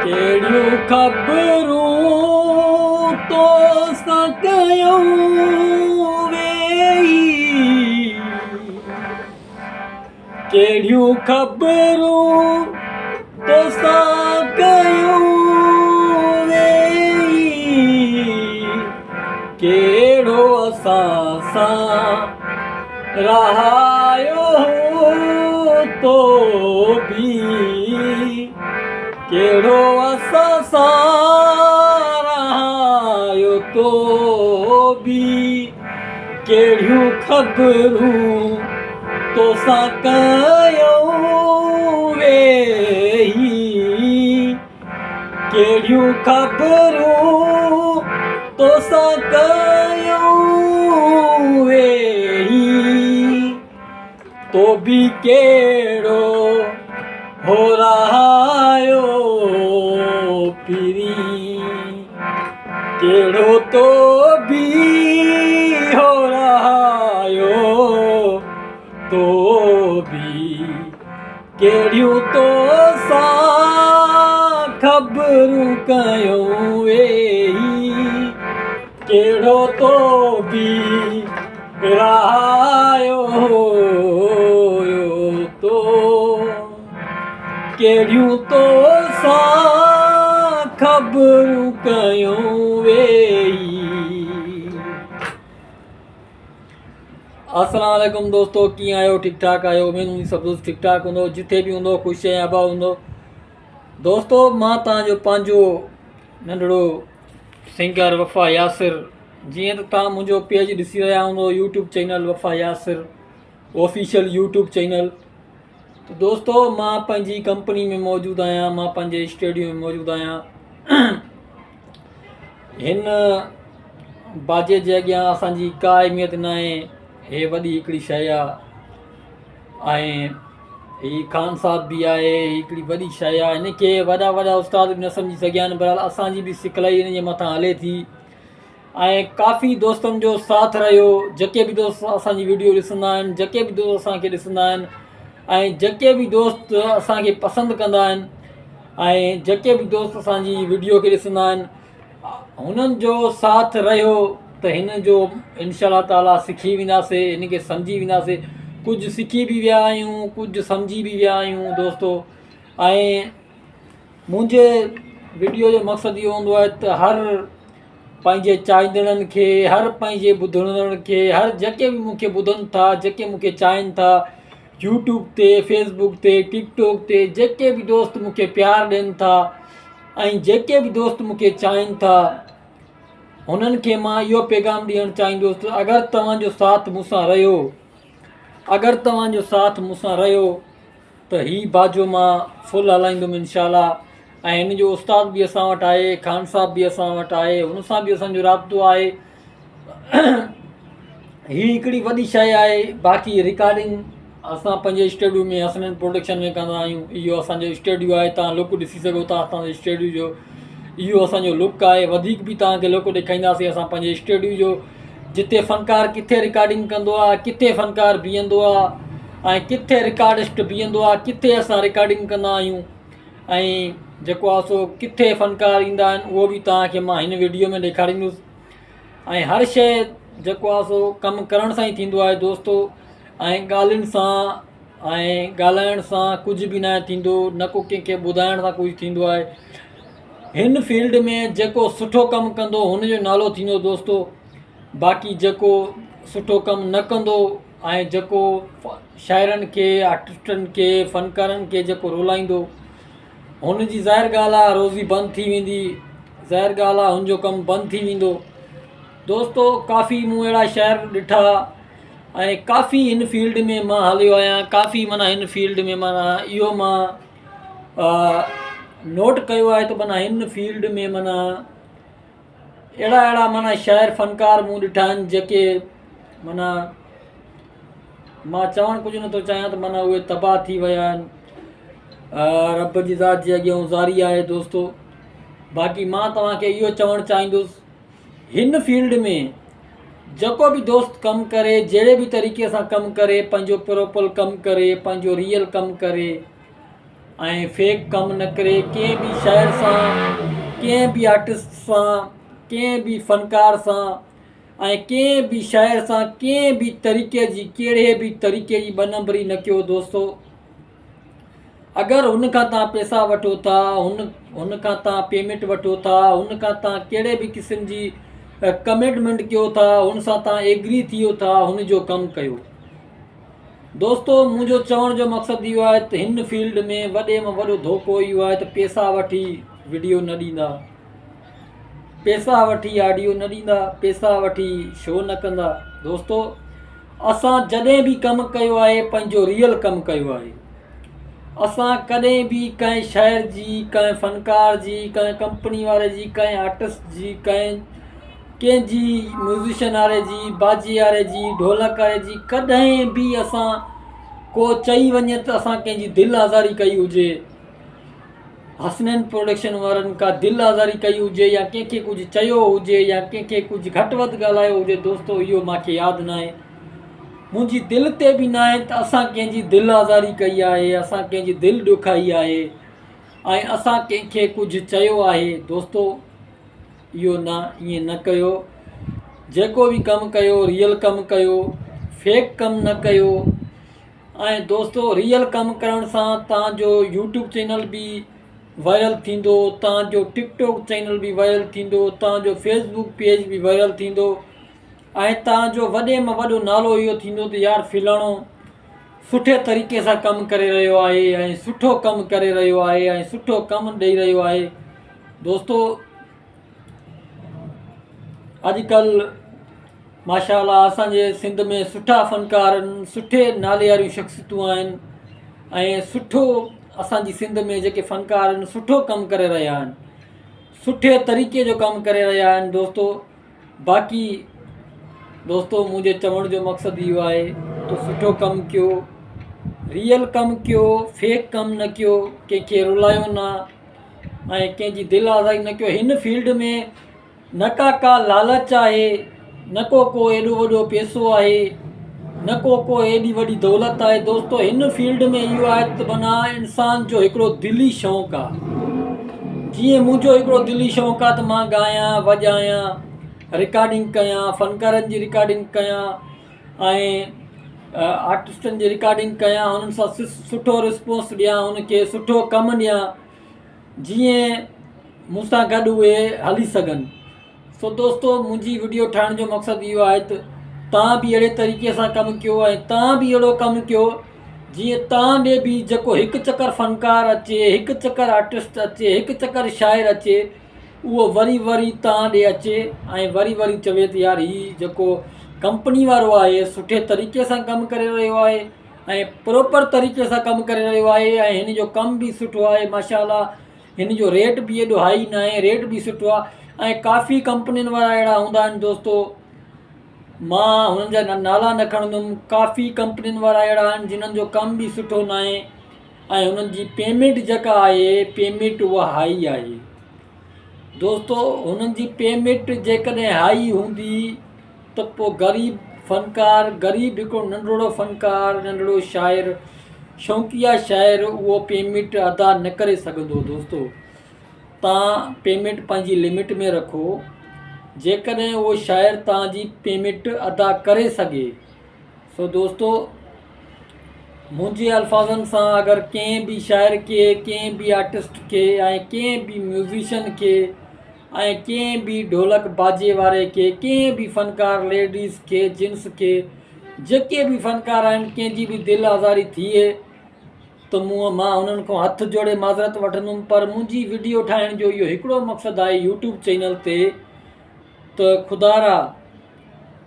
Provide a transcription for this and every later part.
कहिड़ियूं ख़बरूं तोसां कयूं वेही, कहिड़ियूं ख़बरूं तोसां कयूं वेही, कहिड़ो असां सां रहायो तो भी, कहिड़ो असां सां रहायो तो भी, कहिड़ियूं ख़बरूं तोसां कयूं वेही, कहिड़ियूं ख़बरूं तोसां कयूं वेही, तो भी कहिड़ो हो रहायो पिरी, कहिड़ो तो भी हो रहायो तो भी, कहिड़ियूं तोसां ख़बरूं कयूं वेही, कहिड़ो तो भी रहायो तो, कहिड़ियूं तोसां ख़बरूं कयूं वेही। अस्सलाम वालेकुम दोस्तो, कीअं आहियो? ठीक ठाक आहियो? उमेद हूंदी सभु दोस्त ठीक ठाक हूंदो, जिथे बि हूंदो ख़ुशि ऐं आबाद हूंदो। दोस्तो, मां तव्हांजो पंहिंजो नंढड़ो सिंगर वफ़ा यासिर, जीअं त तव्हां मुंहिंजो पेज ॾिसी रहिया हूंदो, YouTube channel Wafa Yasir official YouTube channel. तो दोस्तो, मां पंहिंजी कंपनी में मौजूदु आहियां, मां पंहिंजे स्टूडियो में मौजूदु आहियां। हिन बाजे जे अॻियां असांजी का अहमियत न आहे, हे वॾी हिकिड़ी शइ आहे ऐं ही ख़ान साहब बि आहे, हिकिड़ी वॾी शइ आहे। हिनखे वॾा वॾा उस्ताद बि न सम्झी सघिया आहिनि, बहरहाल असांजी बि सिखलाई हिन जे मथां हले थी ऐं काफ़ी दोस्तनि जो साथ रहियो। जेके बि दोस्त असांजी वीडियो ॾिसंदा आहिनि, जेके बि दोस्त असांखे ॾिसंदा आहिनि ऐं जेके बि दोस्त असांखे पसंदि कंदा आहिनि ऐं जेके बि दोस्त असांजी वीडियो खे ॾिसंदा आहिनि, हुननि जो साथ रहियो त हिन जो इंशाअल्लाह ताला सिखी वेंदासीं, हिन खे सम्झी वेंदासीं। कुझु सिखी बि विया आहियूं, कुझु सम्झी बि विया आहियूं दोस्तो। ऐं मुंहिंजे वीडियो जो मक़सदु इहो हूंदो आहे त हर पंहिंजे चाहींदड़नि खे, हर पंहिंजे ॿुधंदड़नि खे, हर जेके बि मूंखे ॿुधनि था, जेके मूंखे चाहिनि था, यूट्यूब ते, फेसबुक ते, टिकटॉक ते, जेके बि दोस्त मूंखे प्यार ॾियनि था ऐं जेके बि दोस्त मूंखे चाहिनि था, हुननि खे मां इहो पैगाम ॾियणु चाहींदुसि त अगरि तव्हांजो साथ मूंसां रहियो, अगरि तव्हांजो साथ मूंसां रहियो त ही बाजो मां फुल हलाईंदुमि इंशाअल्लाह। ऐं हिन जो उस्ताद बि असां वटि आहे, ख़ान साहब बि असां वटि आहे, हुन सां बि असांजो राब्तो आहे। ही हिकिड़ी वॾी शइ आहे। बाक़ी रिकॉर्डिंग असां पंहिंजे स्टूडियो में हसनैन प्रोडक्शन में कंदा आहियूं। इहो असांजो स्टूडियो आहे, तव्हां लुक ॾिसी सघो था असांजे स्टूडियो जो। इहो असांजो लुक आहे। वधीक बि तव्हांखे लुक ॾेखारींदासीं असां पंहिंजे स्टूडियो जो, जिते फ़नकार किथे रिकॉर्डिंग कंदो आहे, किथे फ़नकार बीहंदो आहे ऐं किथे रिकॉर्डिस्ट बीहंदो आहे, किथे असां रिकॉर्डिंग कंदा आहियूं ऐं जेको आहे सो किथे फ़नकार ईंदा आहिनि, उहो बि तव्हांखे मां हिन वीडियो में ॾेखारींदुसि। ऐं हर शइ जेको आहे सो कमु करण सां ई थींदो आहे दोस्तो, ऐं ॻाल्हियुनि सां ऐं ॻाल्हाइण सां कुझु बि न थींदो, न को कंहिंखे ॿुधाइण सां कुझु थींदो आहे। हिन फील्ड में जेको सुठो कमु कंदो हुनजो नालो थींदो दोस्तो। बाक़ी जेको सुठो कमु न कंदो ऐं जेको शाइरनि खे, आर्टिस्टनि खे, फ़नकारनि खे जेको रुलाईंदो, हुनजी ज़ाहिर ॻाल्हि आहे रोज़ी बंदि थी वेंदी, ज़ाहिर ॻाल्हि आहे हुनजो कमु बंदि थी वेंदो दोस्तो। काफ़ी मूं अहिड़ा शाइर ॾिठा ऐं काफ़ी हिन फील्ड में मां हलियो आहियां, काफ़ी माना हिन फील्ड में माना इहो मां नोट कयो आहे त माना हिन फील्ड में माना अहिड़ा माना शाइर फ़नकार मूं ॾिठा आहिनि जेके माना मां चवणु कुझु नथो चाहियां त माना उहे तबाह थी विया आहिनि। रब जी ज़ात जे अॻियां ज़ारी आहे दोस्तो। बाक़ी मां तव्हांखे इहो चवणु चाहींदुसि, हिन फील्ड में जेको बि दोस्त कमु करे, जहिड़े बि तरीक़े सां कमु करे, पंहिंजो प्रोपर कमु करे, पंहिंजो रियल कमु करे, ऐं फेक कमु न करे, कंहिं बि शाइर सां, कंहिं बि आर्टिस्ट सां, कंहिं बि फ़नकार सां ऐं कंहिं बि शाइर सां कंहिं बि तरीक़े जी, कहिड़े बि तरीक़े जी ॿ नंबरी न कयो दोस्तो। अगरि हुन खां तव्हां पैसा वठो था, हुन खां तव्हां पेमेंट वठो था, हुन खां तव्हां कहिड़े बि क़िस्म जी कमिटमेंट कयो था, हुन सां तव्हां एग्री थियो था, हुन जो कमु कयो। दोस्तो, मुंहिंजो चवण जो मक़सदु इहो आहे त हिन फील्ड में वॾे में वॾो धोखो इहो आहे त पैसा वठी वीडियो न ॾींदा, पैसा वठी ऑडियो न ॾींदा, पैसा वठी शो न कंदा। दोस्तो, असां जॾहिं बि कमु कयो आहे पंहिंजो रियल कमु कयो आहे। असां कॾहिं बि कंहिं शाइर जी, कंहिं फ़नकार जी, कंहिं कंपनी वारे जी, कंहिं आर्टिस्ट जी, कंहिंजी म्यूज़िशियन वारे जी, बाजी वारे जी, ढोलक वारे जी, कॾहिं बि असां को चई वञे त असां कंहिंजी दिलि आज़ारी कई हुजे, हसनैन प्रोडक्शन वारनि का दिलि आज़ारी कई हुजे, या कंहिंखे कुझु चयो हुजे, या कंहिंखे कुझु घटि वधि ॻाल्हायो हुजे, दोस्तो इहो मूंखे यादि न आहे। मुंहिंजी दिलि ते बि न आहे त असां कंहिंजी दिलि आज़ारी कई आहे, असां कंहिंजी दिलि ॾुखाई आहे ऐं असां कंहिंखे कुझु चयो आहे। दोस्तो, इहो न, ईअं न कयो। जेको बि कमु कयो रियल कमु कयो, फेक कमु न कयो। ऐं दोस्तो, रियल कमु करण सां तव्हांजो यूट्यूब चैनल बि वायरल थींदो, तव्हांजो टिकटॉक चैनल बि वायरल थींदो, तव्हांजो फेसबुक पेज बि वायरल थींदो ऐं तव्हांजो वॾे में वॾो नालो इहो थींदो त यार फलाणो सुठे तरीक़े सां कमु करे रहियो आहे ऐं सुठो कमु करे रहियो आहे ऐं सुठो कमु ॾेई रहियो आहे। दोस्तो, अॼुकल्ह माशाअल्लाह असांजे सिंध में सुठा फ़नकार आहिनि, सुठे नाले वारियूं शख़्सियतूं आहिनि ऐं सुठो असांजी सिंध में जेके फ़नकार आहिनि सुठो कमु करे रहिया आहिनि, सुठे तरीक़े जो कमु करे रहिया आहिनि। दोस्तो, बाक़ी दोस्तो, मुंहिंजे चवण जो मक़सदु इहो आहे त सुठो कमु कयो, रियल कमु कयो, फेक कमु न कयो, कंहिंखे रुलायो न ऐं कंहिंजी दिलि आज़ारी न कयो। हिन फील्ड में न का लालच आहे, न को एॾो वॾो पैसो आहे, न को एॾी वॾी दौलत आहे। दोस्तो, हिन फील्ड में इहो आहे त माना इंसान जो हिकिड़ो दिली शौक़ु आहे। जीअं मुंहिंजो हिकिड़ो दिली शौक़ु आहे त मां ॻायां, वॼायां, रिकॉर्डिंग कयां, फ़नकारनि जी रिकॉर्डिंग कयां ऐं आर्टिस्टनि जी रिकॉर्डिंग कयां, हुननि सां सुठो रिस्पॉन्स ॾियां, हुनखे सुठो कमु ॾियां, जीअं मूंसां गॾु उहे हली सघनि। सो दोस्तो, मुंहिंजी वीडियो ठाहिण जो मक़सदु इहो आहे त तव्हां बि अहिड़े तरीक़े सां कमु कयो ऐं तव्हां बि अहिड़ो कमु कयो जीअं तव्हां ॾे बि जेको हिकु चकर फ़नकार अचे, हिकु चकर आर्टिस्ट अचे, हिकु चकर शाइर अचे, उहो वरी वरी तव्हां ॾे अचे ऐं वरी वरी चवे त यार हीउ जेको कंपनी वारो आहे सुठे तरीक़े सां कमु करे रहियो आहे ऐं प्रॉपर तरीक़े सां कमु करे रहियो आहे ऐं हिन जो कमु बि सुठो आहे। माशाअल्लाह, हिन जो रेट बि एॾो हाई न आहे, रेट बि सुठो आहे ऐं काफ़ी कंपनियुनि वारा अहिड़ा हूंदा आहिनि। दोस्तो, मां हुननि जा नाला न खणंदुमि, काफ़ी कंपनियुनि वारा अहिड़ा आहिनि जिन्हनि जो कमु बि सुठो न आहे ऐं हुननि जी पेमेंट जेका आहे, पेमेंट उहा हाई आहे। दोस्तो, हुननि जी पेमेंट जेकॾहिं हाई हूंदी त पोइ ग़रीब फ़नकार, ग़रीब हिकिड़ो नंढड़ो फ़नकार, नंढड़ो शाइर, शौक़िया शाइर उहो पेमेंट अदा न करे सघंदो। दोस्तो, तव्हां पेमेंट पंहिंजी लिमिट में रखो, जेकॾहिं उहो शाइर तव्हांजी पेमेंट अदा करे सघे। सो दोस्तो, मुंहिंजे अल्फाज़नि सां अगरि कंहिं बि शाइर खे, कंहिं बि आर्टिस्ट खे ऐं कंहिं बि म्यूज़िशियन खे ऐं कंहिं बि ढोलक बाजे वारे खे, कंहिं बि फ़नकार लेडीज़ खे, जेंट्स खे, जेके बि फ़नकार आहिनि, कंहिंजी बि दिलि आज़ारी थिए त मां हुननि खां हथ जोड़े माज़रत वठंदुमि। पर मुंहिंजी वीडियो ठाहिण जो इहो हिकिड़ो मक़सदु आहे यूट्यूब चैनल ते त ख़ुदारा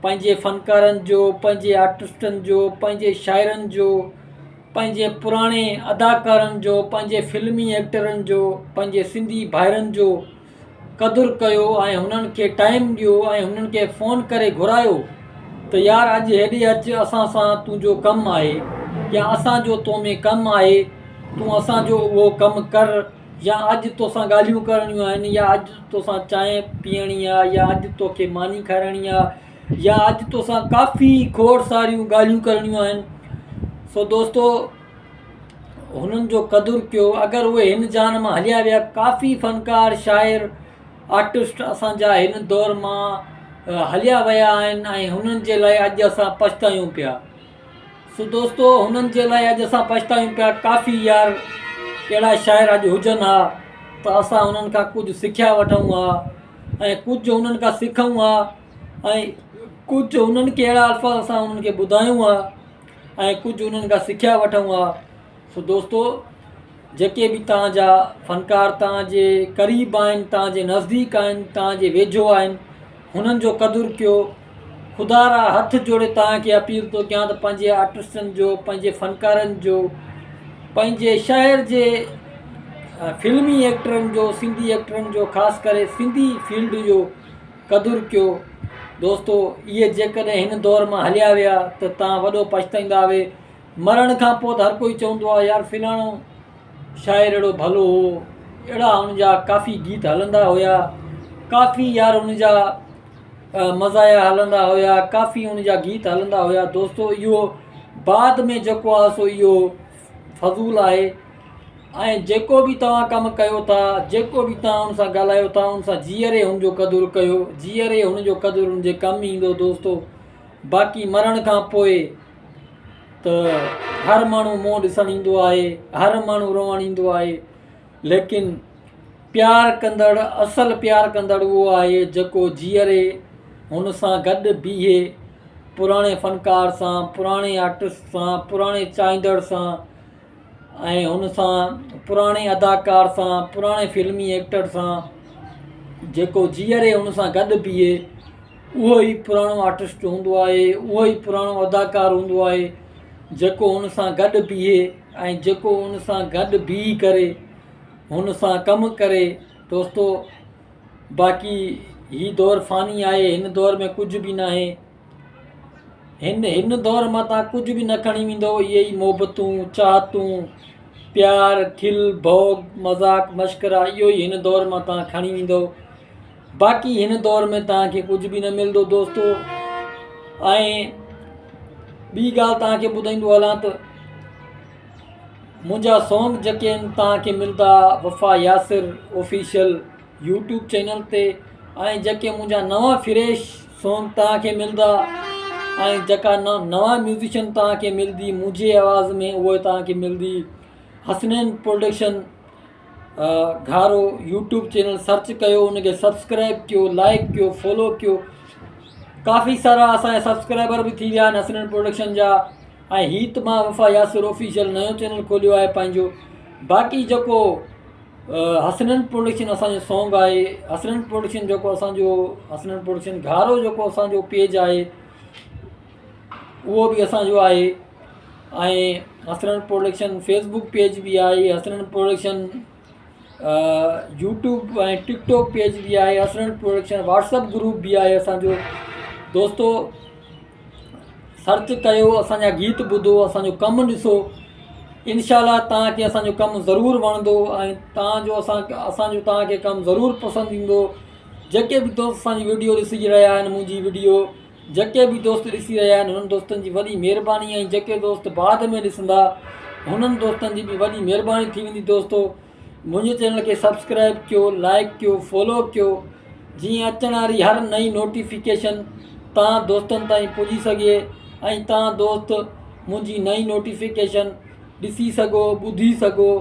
पंहिंजे फ़नकारनि जो, पंहिंजे आर्टिस्टनि जो, पंहिंजे शाइरनि जो, पंहिंजे पुराणे अदाकारनि जो, पंहिंजे फिल्मी एक्टरनि जो, पंहिंजे सिंधी भाइरनि जो क़दुरु कयो ऐं हुननि खे टाइम ॾियो ऐं हुननि खे फ़ोन करे घुरायो त यार अॼु हेॾे अचु, असां सां तुंहिंजो कमु आहे या असांजो तो में कमु आहे, तूं असांजो उहो कमु कर, या अॼु तोसां ॻाल्हियूं करणियूं आहिनि, या अॼु तोसां चांहि पीअणी आहे, या अॼु तोखे मानी खाराइणी आहे, या अॼु तोसां काफ़ी खोड़ सारियूं ॻाल्हियूं करणियूं आहिनि। सो दोस्तो, हुननि जो क़दुरु कयो। अगरि उहे हिन जान मां हलिया विया, काफ़ी फ़नकार शाइर आर्टिस्ट असांजा हिन दौर मां हलिया विया आहिनि ऐं हुननि जे लाइ अॼु असां पछतायूं पिया। सो दोस्तो, हुननि जे लाइ अॼु असां पछतायूं पिया। काफ़ी यार अहिड़ा शाइर अॼु हुजनि हा त असां हुननि खां कुझु सिखिया वठूं हा ऐं कुझु हुननि खां सिखूं हा ऐं कुझु हुननि खे अहिड़ा अल्फाज़ असां हुननि खे ॿुधायूं हा ऐं कुझु हुननि खां सिखिया वठूं हा। सो दोस्तो, जेके बि तव्हांजा फ़नकार तव्हांजे क़रीब आहिनि, तव्हांजे नज़दीक आहिनि, तव्हांजे वेझो आहिनि, हुननि जो क़दुरु कयो। ख़ुदा रा हथ जोड़े तव्हांखे अपील थो कयां त पंहिंजे आर्टिस्टनि जो, पंहिंजे फ़नकारनि जो, पंहिंजे शहर जे फिल्मी एक्टरनि जो, सिंधी एक्टरनि जो, ख़ासि करे सिंधी फील्ड जो क़दुरु कयो। दोस्तो, इहे जेकॾहिं हिन दौर मां हलिया विया त तव्हां वॾो पछताईंदा हुए। मरण खां पोइ त हर कोई चवंदो आहे यार फिलाणो शाइर अहिड़ो भलो हो, अहिड़ा हुनजा काफ़ी गीत हलंदा हुया, काफ़ी यार हुनजा मज़ाया हलंदा हुया, काफ़ी हुनजा गीत हलंदा हुया। दोस्तो, इहो बाद में जेको आहे सो इहो फज़ूल आहे ऐं जेको बि तव्हां कमु कयो था, जेको बि तव्हां हुन सां ॻाल्हायो था, हुन सां जीअरे हुनजो क़दुरु कयो, जीअरे हुनजो क़दुरु हुनजे कमु ईंदो। दोस्तो, बाक़ी मरण खां पोइ त हर माण्हू मुंहुं ॾिसणु ईंदो आहे, हर माण्हू रोअणु ईंदो आहे, लेकिन प्यारु कंदड़, असलु प्यारु कंदड़ उहो आहे जेको जीअरे हुन सां गॾु बीहे, पुराणे फ़नकार सां, पुराणे आर्टिस्ट सां, पुराणे चाहींदड़ सां ऐं हुन सां पुराणे अदाकार सां, पुराणे फिल्मी एक्टर सां जेको जीअरे हुन सां गॾु बीहे, उहो ई पुराणो आर्टिस्ट हूंदो आहे, उहो ई पुराणो अदाकार हूंदो आहे जेको हुन सां गॾु बीहे ऐं जेको हुन सां गॾु बीही करे हुन सां कमु करे। दोस्तो, बाक़ी ही दौर फ़ानी आहे, हिन दौर में कुझु बि न आहे। हिन दौर मां तव्हां कुझु बि न खणी वेंदो। इहे ई मोहबतूं, चाहतूं, प्यार, खिल, भोग, मज़ाक, मश्करा, इहो ई हिन दौर मां तव्हां खणी वेंदो। बाक़ी हिन दौर में तव्हांखे कुझु बि न मिलंदो। दोस्तो, ऐं ॿी ॻाल्हि तव्हांखे ॿुधाईंदो हलां त मुंहिंजा सॉन्ग जेके आहिनि तव्हांखे मिलंदा वफ़ा यासिर ऑफिशियल यूट्यूब चैनल ते, ऐं जेके मुंहिंजा नवां फ्रेश सॉन्ग तव्हांखे मिलंदा ऐं जेका नवां म्यूज़िशियन तव्हांखे मिलंदी मुंहिंजे आवाज़ में, उहे तव्हांखे मिलंदी हसनैन प्रोडक्शन घारो यूट्यूब चैनल सर्च कयो, उनखे सब्सक्राइब कयो, लाइक कयो, फॉलो कयो। काफ़ी सारा असांजा सब्सक्राइबर बि थी विया आहिनि हसनैन प्रोडक्शन जा। ऐं हीअ त मां वफ़ा यासिर ऑफिशियल नयो चैनल खोलियो आहे पंहिंजो। बाक़ी जेको हसनैन प्रोडक्शन असांजो सॉन्ग आहे, हसनैन प्रोडक्शन जेको असांजो हसनैन प्रोडक्शन घारो जेको असांजो पेज आहे उहो बि असांजो आहे। ऐं हसनैन प्रोडक्शन फेसबुक पेज बि आहे, हसनैन प्रोडक्शन यूट्यूब ऐं टिकटॉक पेज बि आहे, हसनैन प्रोडक्शन व्हाट्सअप ग्रुप बि आहे असांजो। दोस्तो, सर्च कयो, असांजा गीत ॿुधो, असांजो कमु ॾिसो, इनशाला तव्हांखे असांजो कमु ज़रूरु वणंदो ऐं असांजो तव्हांखे कमु ज़रूरु पसंदि ईंदो। जेके बि दोस्त असांजी वीडियो ॾिसी रहिया आहिनि, मुंहिंजी वीडियो जेके बि दोस्त ॾिसी रहिया आहिनि, हुननि दोस्तनि जी वॾी महिरबानी। ऐं जेके दोस्त बाद में ॾिसंदा हुननि दोस्तनि जी बि वॾी महिरबानी थी वेंदी। दोस्तो, मुंहिंजे चैनल खे सब्सक्राइब कयो, लाइक कयो, फॉलो कयो, जीअं अचण वारी हर नई नोटिफिकेशन तव्हां दोस्तनि ताईं पुॼी सघे ऐं तव्हां दोस्त मुंहिंजी नई नोटिफिकेशन ॾिसी सघो, ॿुधी सघो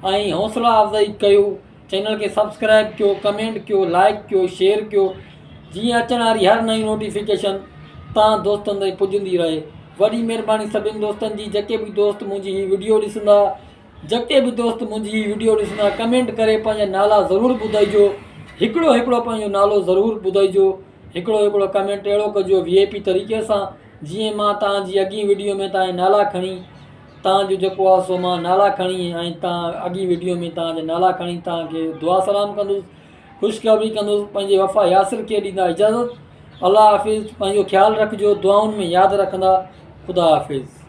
ऐं हौसला अफ़ज़ाई कयो। चैनल खे सब्सक्राइब कयो, कमेंट कयो, लाइक कयो, शेयर कयो, जीअं अचण वारी हर नई नोटिफिकेशन तव्हां दोस्तनि ताईं पुॼंदी रहे। वॾी महिरबानी सभिनी दोस्तनि जी। जेके बि दोस्त मुंहिंजी हीअ वीडियो ॾिसंदा, जेके बि दोस्त मुंहिंजी हीअ वीडियो ॾिसंदा, कमेंट करे पंहिंजा नाला ज़रूरु ॿुधाइजो। हिकिड़ो पंहिंजो नालो ज़रूरु ॿुधाइजो। हिकिड़ो कमेंट अहिड़ो कजो VIP तरीक़े सां, जीअं मां तव्हांजी अॻी वीडियो में तव्हांजा नाला खणी, तव्हांजो जेको आहे सो मां नाला खणी ऐं तव्हां अॻी वीडियो में तव्हांजा नाला खणी तव्हांखे दुआ सलाम कंदुसि, ख़ुशख़बरी कंदुसि। पंहिंजे वफ़ा यासिर खे ॾींदा इजाज़त। अल्लाह हाफ़िज़। पंहिंजो ख़्यालु रखिजो, दुआउनि में यादि रखंदा। ख़ुदा हाफ़िज़।